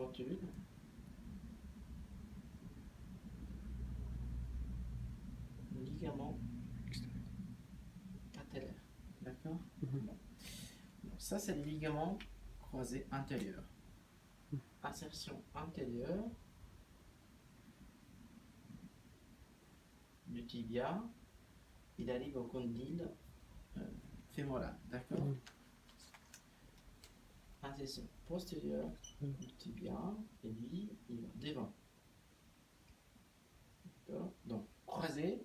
rotule. Ligament patellaire. D'accord. Bon. Donc, ça, c'est le ligament croisé antérieur. Insertion antérieure du tibia. Il arrive au condyle fémoral. D'accord. Insertion postérieure du tibia. Et lui, il va devant. D'accord. Donc, croisé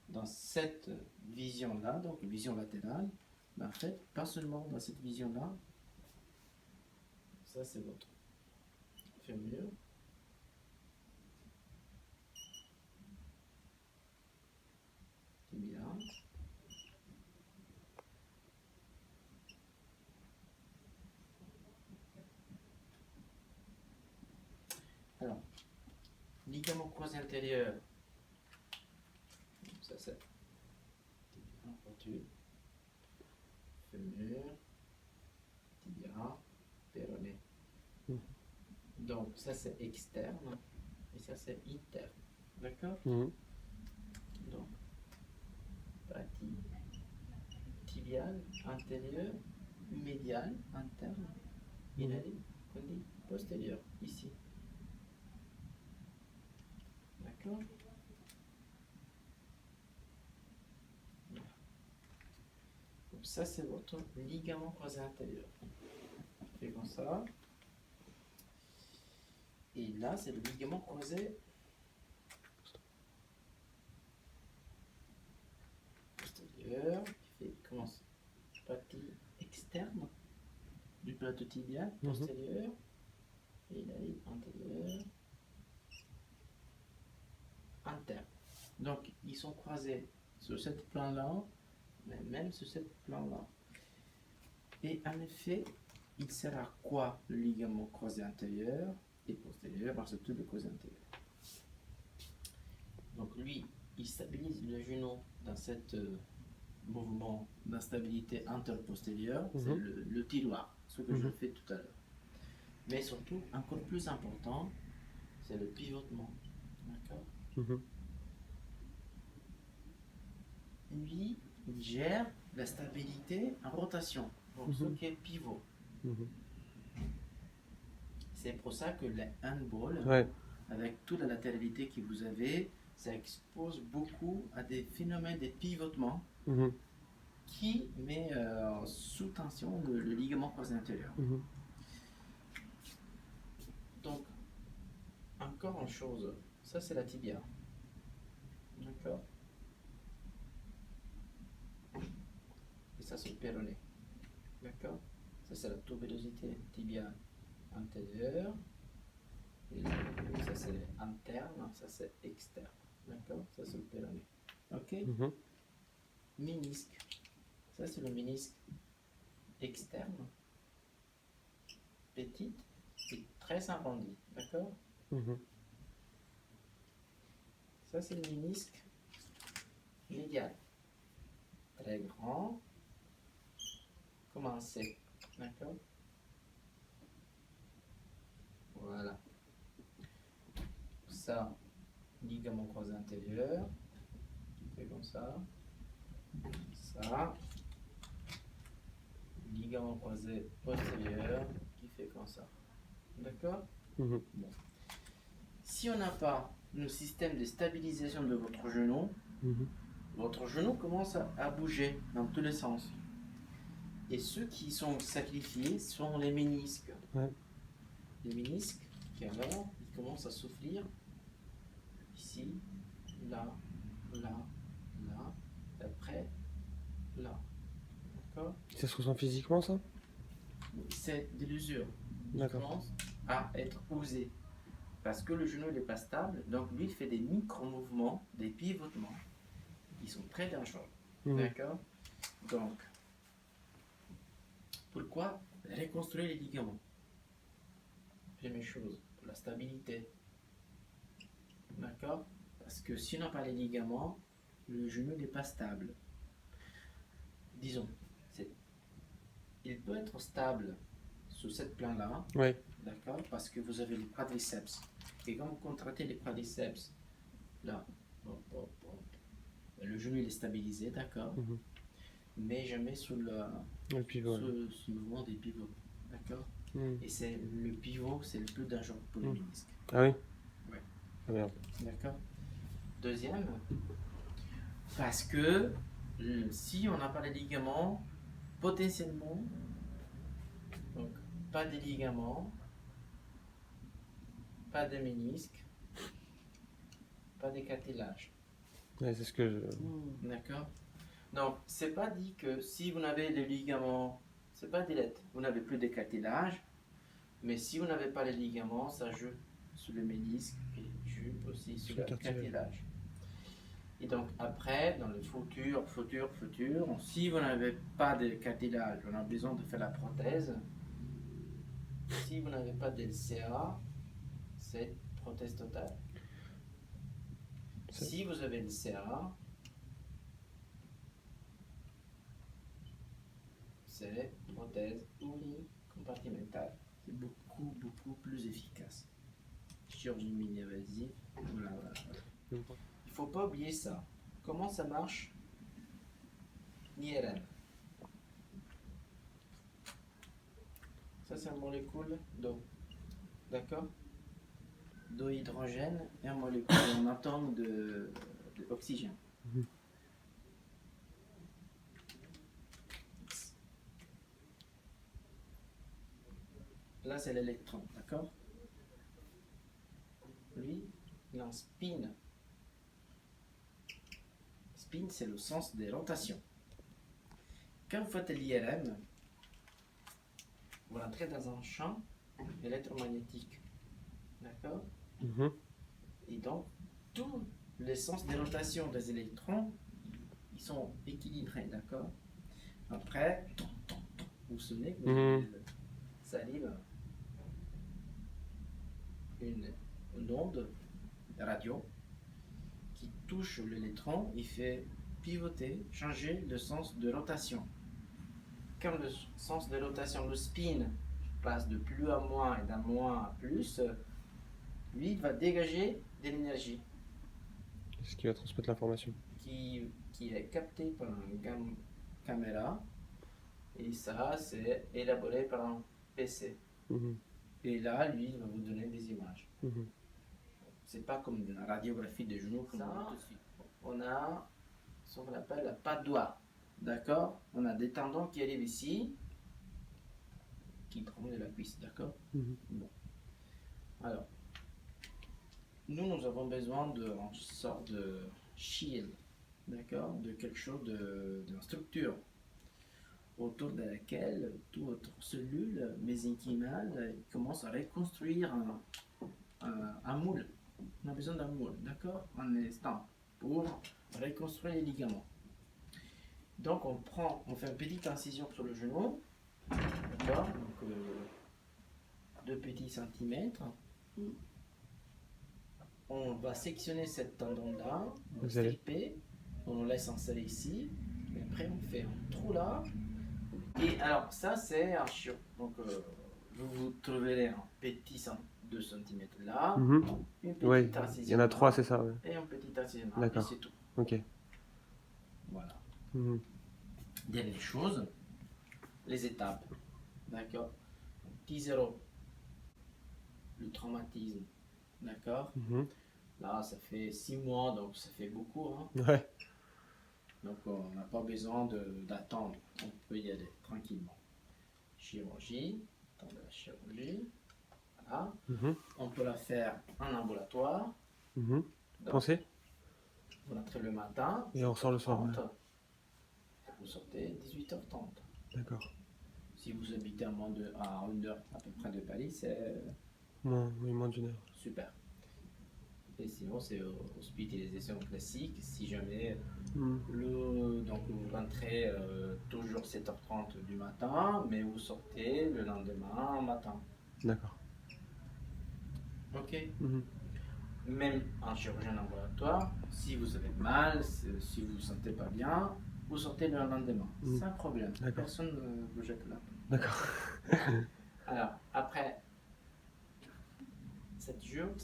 dans cette vision-là, donc vision latérale, mais en fait, pas seulement dans cette vision-là. Ça, c'est votre fémur. Tibia. Alors, ligament croisé antérieur. Ça, c'est rotule, fémur, tibia, péroné. Donc, ça, c'est externe et ça, c'est interne. D'accord. Donc, partie tibiale, antérieure, médiale, interne, inhalée, condyle, postérieure, ici. D'accord. Donc, ça, c'est votre ligament croisé antérieur. On fait comme ça. Et là, c'est le ligament croisé postérieur qui fait commence partie externe du plateau tibial postérieur et il arrive antérieur, interne. Donc, ils sont croisés sur ce plan-là, mais même sur ce plan-là. Et en effet, il sert à quoi le ligament croisé antérieur et postérieur, parce que tout le croisé antérieur. Donc lui, il stabilise le genou dans cet mouvement d'instabilité antérieur-postérieure, c'est le tiroir, ce que je fais tout à l'heure. Mais surtout, encore plus important, c'est le pivotement. D'accord. Lui, il gère la stabilité en rotation, donc ce qui est pivot. C'est pour ça que le handball, avec toute la latéralité que vous avez, ça expose beaucoup à des phénomènes de pivotement qui met sous tension le ligament croisé antérieur. Donc, encore une chose, ça c'est la tibia. D'accord. Et ça c'est le péroné. D'accord. Ça c'est la tubérosité tibiale antérieure. Et ça c'est interne, ça c'est externe. D'accord. Ça c'est le péroné. Ok. Ménisque. Ça c'est le ménisque externe. Petite et très arrondi. D'accord. Ça c'est le ménisque médial. Très grand. Comme un C. D'accord. Voilà. Ça, ligament croisé antérieur, qui fait comme ça. Ça, ligament croisé postérieur, qui fait comme ça. D'accord. Bon. Si on n'a pas le système de stabilisation de votre genou commence à bouger dans tous les sens. Et ceux qui sont sacrifiés sont les ménisques. Les ménisques qui alors, ils commencent à souffrir ici, là, là, là, après, là. D'accord. Ça se ressent physiquement, ça? C'est de l'usure. Il D'accord. commence à être usé. Parce que le genou n'est pas stable, donc lui il fait des micro-mouvements, des pivotements, qui sont très dangereux. D'accord. Donc, pourquoi reconstruire les ligaments? Première chose, pour la stabilité. D'accord. Parce que si on n'a pas les ligaments, le genou n'est pas stable. Disons, il peut être stable sur cette plan-là, Oui. d'accord, parce que vous avez les quadriceps. Et quand vous contractez les quadriceps, là, hop, hop, hop, le genou il est stabilisé, d'accord, mais je mets sous le pivot. ce mouvement des pivots, d'accord. Mm. Et c'est le pivot, c'est le plus dangereux pour les ménisques. Ah oui? Ouais. Ah merde. D'accord. Deuxième, parce que si on n'a pas les ligaments, potentiellement, donc pas de ligaments, pas de ménisque, pas de cartilage. Ouais, c'est ce que je... D'accord. Donc, c'est pas dit que si vous n'avez les ligaments, c'est pas direct, vous n'avez plus de cartilage, mais si vous n'avez pas les ligaments, ça joue sur le ménisque et joue aussi sur le cartilage. Et donc après, dans le futur, si vous n'avez pas de cartilage, on a besoin de faire la prothèse. Si vous n'avez pas de LCA, c'est prothèse totale. Si vous avez le CA, c'est prothèse unicompartimentale. C'est beaucoup plus efficace. Chirurgie mini-invasive, voilà. Il ne faut pas oublier ça. Comment ça marche? l'IRM. Ça, c'est une molécule d'eau. D'accord? D'eau hydrogène et une molécule, un atome d'oxygène. Là, c'est l'électron, d'accord? Lui, il a un spin. Spin, c'est le sens des rotations. Quand vous faites l'IRM, vous rentrez dans un champ électromagnétique. D'accord? Et donc, tous les sens des rotations des électrons, ils sont équilibrés, d'accord? Après, vous vous souvenez que ça arrive une onde radio qui touche l'électron, il fait pivoter, changer le sens de rotation. Comme le sens de rotation, le spin passe de plus à moins et d'un moins à plus, lui il va dégager de l'énergie. Ce qui va transmettre l'information. Qui est capté par une caméra, et ça c'est élaboré par un PC. Et là, lui, il va vous donner des images. C'est pas comme la radiographie des genoux. On a ce qu'on appelle la patte doigt. D'accord? On a des tendons qui arrivent ici, qui prennent de la cuisse. D'accord? Bon. Alors, nous avons besoin d'une sorte de shield. D'accord? De quelque chose, d'une structure autour de laquelle toute votre cellule mésenchymale commence à reconstruire un moule. On a besoin d'un moule, d'accord? Un instant pour reconstruire les ligaments. Donc on fait une petite incision sur le genou, d'accord? Donc 2 petits centimètres. On va sectionner cette tendon-là, on va striper, on laisse insérer ici, et après on fait un trou là. Et alors ça c'est un chiot. Donc vous trouverez un petit 2 cm là, une petite incision. Il y en a 3, c'est ça. Ouais. Et une petite incision là. D'accord. Et c'est tout. Ok. Voilà. Dernière chose, les étapes. D'accord. Petit 0, le traumatisme. D'accord. Là ça fait 6 mois, donc ça fait beaucoup. Hein. Ouais. Donc on n'a pas besoin d'attendre, on peut y aller tranquillement. Chirurgie, temps de la chirurgie, voilà. On peut la faire en ambulatoire. Pensez? Vous entrez le matin. Et on sort le soir. Vous sortez 18h30. D'accord. Si vous habitez à une heure à peu près de Paris, c'est... moins d'une heure. Super. Et sinon, c'est hospitalisation classique. Si jamais donc vous rentrez toujours 7h30 du matin, mais vous sortez le lendemain matin. D'accord. Ok. Même en chirurgie en ambulatoire, si vous avez mal, si vous ne vous sentez pas bien, vous sortez le lendemain. C'est un problème. Personne ne vous jette là. D'accord.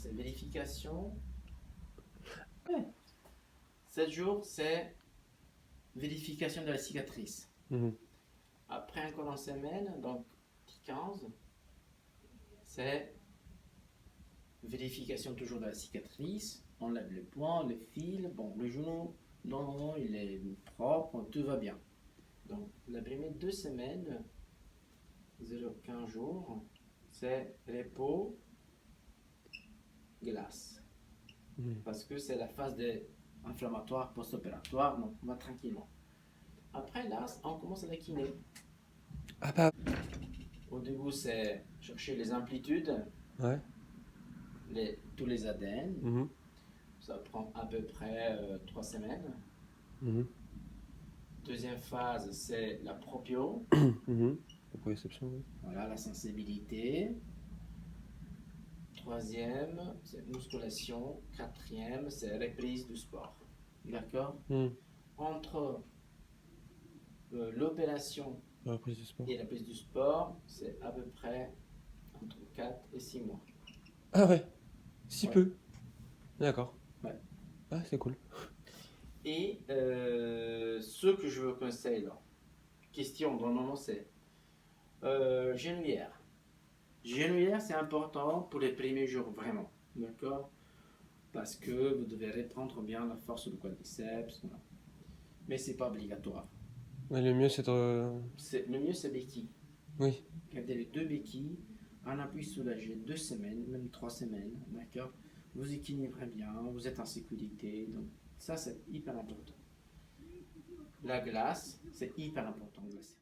c'est vérification. Ouais. 7 jours, c'est vérification de la cicatrice. Mhm. Après encore une semaine, donc 15, c'est vérification toujours de la cicatrice. On lève le poing, le fil, bon, le genou, non, il est propre, tout va bien. Donc, la première 2 semaines, 0,15 jours, c'est repos, glace. Mhm. Parce que c'est la phase inflammatoire post-opératoire, donc on va tranquillement. Après, là, on commence à la kiné. Ah bah. Au début, c'est chercher les amplitudes, Ouais. tous les ADN. Mhm. Ça prend à peu près 3 semaines. Mhm. Deuxième phase, c'est la proprio. Mhm. La proprioception, oui. Voilà, la sensibilité. Troisième, c'est musculation. Quatrième, c'est reprise du sport. D'accord? Mhm. Entre l'opération La reprise du sport. et la prise du sport, c'est à peu près entre 4 et 6 mois. Ah ouais, si Ouais. peu. D'accord. Ouais. Ah, c'est cool. Et ce que je vous conseille, là, question dans le moment, c'est genouillère. Genouillère, c'est important pour les premiers jours, vraiment. D'accord? Parce que vous devez reprendre bien la force du quadriceps. Voilà. Mais c'est pas obligatoire. Ouais, le mieux, c'est de... Le mieux, c'est béquille. Oui. Gardez les 2 béquilles, un appui soulagé 2 semaines, même 3 semaines. D'accord? Vous équilibrez bien, vous êtes en sécurité. Donc, ça, c'est hyper important. La glace, c'est hyper important, glacer.